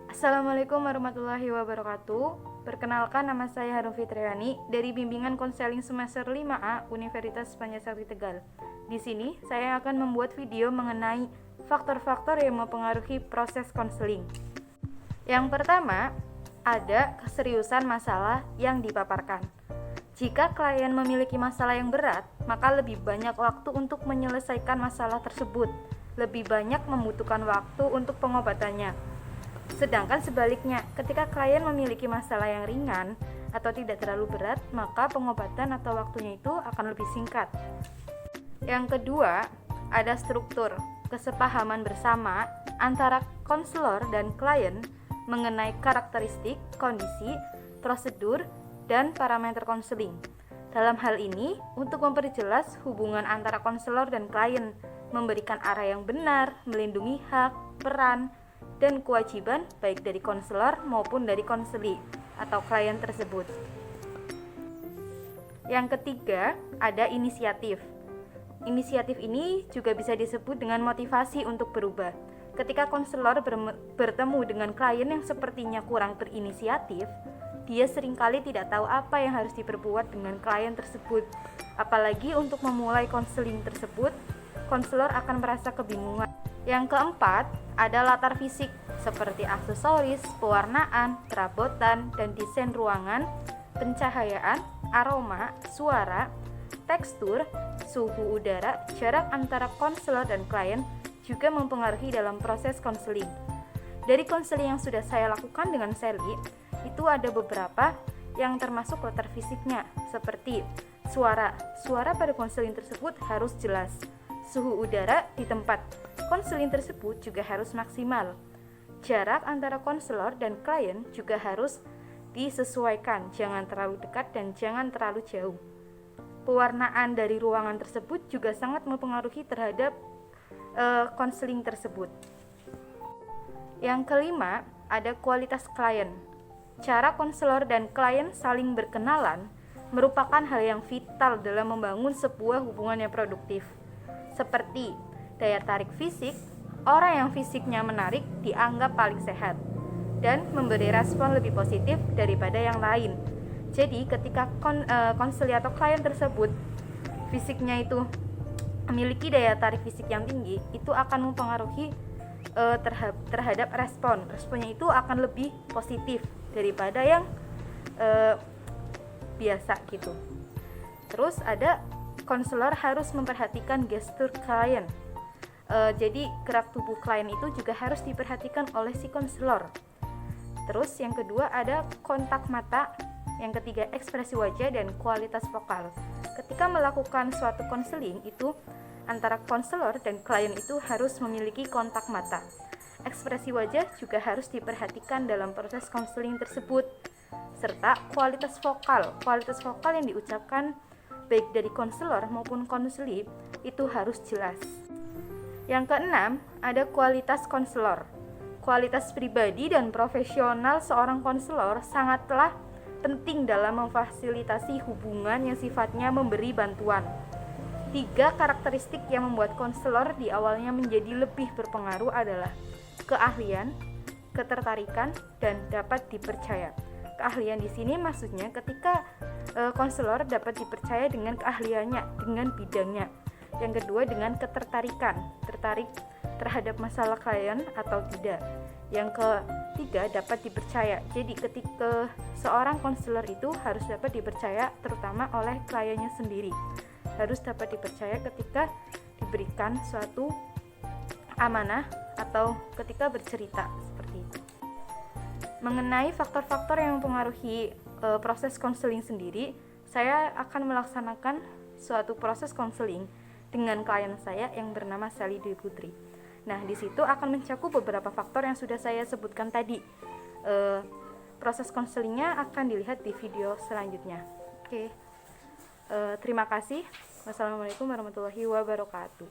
Assalamualaikum warahmatullahi wabarakatuh. Perkenalkan, nama saya Harum Fitriani dari Bimbingan Konseling Semester 5A Universitas Panjasakti Tegal. Di sini saya akan membuat video mengenai faktor-faktor yang mempengaruhi proses konseling. Yang pertama, ada keseriusan masalah yang dipaparkan. Jika klien memiliki masalah yang berat, maka lebih banyak waktu untuk menyelesaikan masalah tersebut. Lebih banyak membutuhkan waktu untuk pengobatannya. Sedangkan sebaliknya, ketika klien memiliki masalah yang ringan atau tidak terlalu berat, maka pengobatan atau waktunya itu akan lebih singkat. Yang kedua, ada struktur, kesepahaman bersama antara konselor dan klien mengenai karakteristik, kondisi, prosedur, dan parameter konseling. Dalam hal ini, untuk memperjelas hubungan antara konselor dan klien, memberikan arah yang benar, melindungi hak, peran, dan kewajiban baik dari konselor maupun dari konseli atau klien tersebut. Yang ketiga, ada inisiatif. Inisiatif ini juga bisa disebut dengan motivasi untuk berubah. Ketika konselor bertemu dengan klien yang sepertinya kurang berinisiatif, dia seringkali tidak tahu apa yang harus diperbuat dengan klien tersebut. Apalagi untuk memulai konseling tersebut, konselor akan merasa kebingungan. Yang keempat, ada latar fisik seperti aksesoris, pewarnaan, perabotan, dan desain ruangan, pencahayaan, aroma, suara, tekstur, suhu udara, jarak antara konselor dan klien juga mempengaruhi dalam proses konseling. Dari konseling yang sudah saya lakukan dengan Sally, itu ada beberapa yang termasuk latar fisiknya, seperti suara. Suara pada konseling tersebut harus jelas. Suhu udara di tempat konseling tersebut juga harus maksimal. Jarak antara konselor dan klien juga harus disesuaikan, jangan terlalu dekat dan jangan terlalu jauh. Pewarnaan dari ruangan tersebut juga sangat mempengaruhi terhadap konseling tersebut. Yang kelima, ada kualitas klien. Cara konselor dan klien saling berkenalan merupakan hal yang vital dalam membangun sebuah hubungan yang produktif. Seperti daya tarik fisik, orang yang fisiknya menarik dianggap paling sehat dan memberi respon lebih positif daripada yang lain. Jadi ketika konseli atau klien tersebut fisiknya itu memiliki daya tarik fisik yang tinggi, itu akan mempengaruhi terhadap responnya itu akan lebih positif daripada yang biasa gitu. Terus ada konselor harus memperhatikan gestur klien. Jadi gerak tubuh klien itu juga harus diperhatikan oleh si konselor. Terus yang kedua ada kontak mata. Yang ketiga ekspresi wajah dan kualitas vokal. Ketika melakukan suatu konseling itu antara konselor dan klien itu harus memiliki kontak mata. Ekspresi wajah juga harus diperhatikan dalam proses konseling tersebut. Serta kualitas vokal. Kualitas vokal yang diucapkan baik dari konselor maupun konseli itu harus jelas. Yang keenam, ada kualitas konselor. Kualitas pribadi dan profesional seorang konselor sangatlah penting dalam memfasilitasi hubungan yang sifatnya memberi bantuan. 3 karakteristik yang membuat konselor di awalnya menjadi lebih berpengaruh adalah keahlian, ketertarikan, dan dapat dipercaya. Keahlian di sini maksudnya ketika konselor dapat dipercaya dengan keahliannya, dengan bidangnya. Yang kedua dengan ketertarikan, tertarik terhadap masalah klien atau tidak. Yang ketiga dapat dipercaya. Jadi ketika seorang konselor itu harus dapat dipercaya terutama oleh kliennya sendiri. Harus dapat dipercaya ketika diberikan suatu amanah atau ketika bercerita seperti itu. Mengenai faktor-faktor yang mempengaruhi proses konseling sendiri, saya akan melaksanakan suatu proses konseling dengan klien saya yang bernama Sally Dwi Putri. Nah, di situ akan mencakup beberapa faktor yang sudah saya sebutkan tadi. Proses konselingnya akan dilihat di video selanjutnya. Oke. Terima kasih. Wassalamualaikum warahmatullahi wabarakatuh.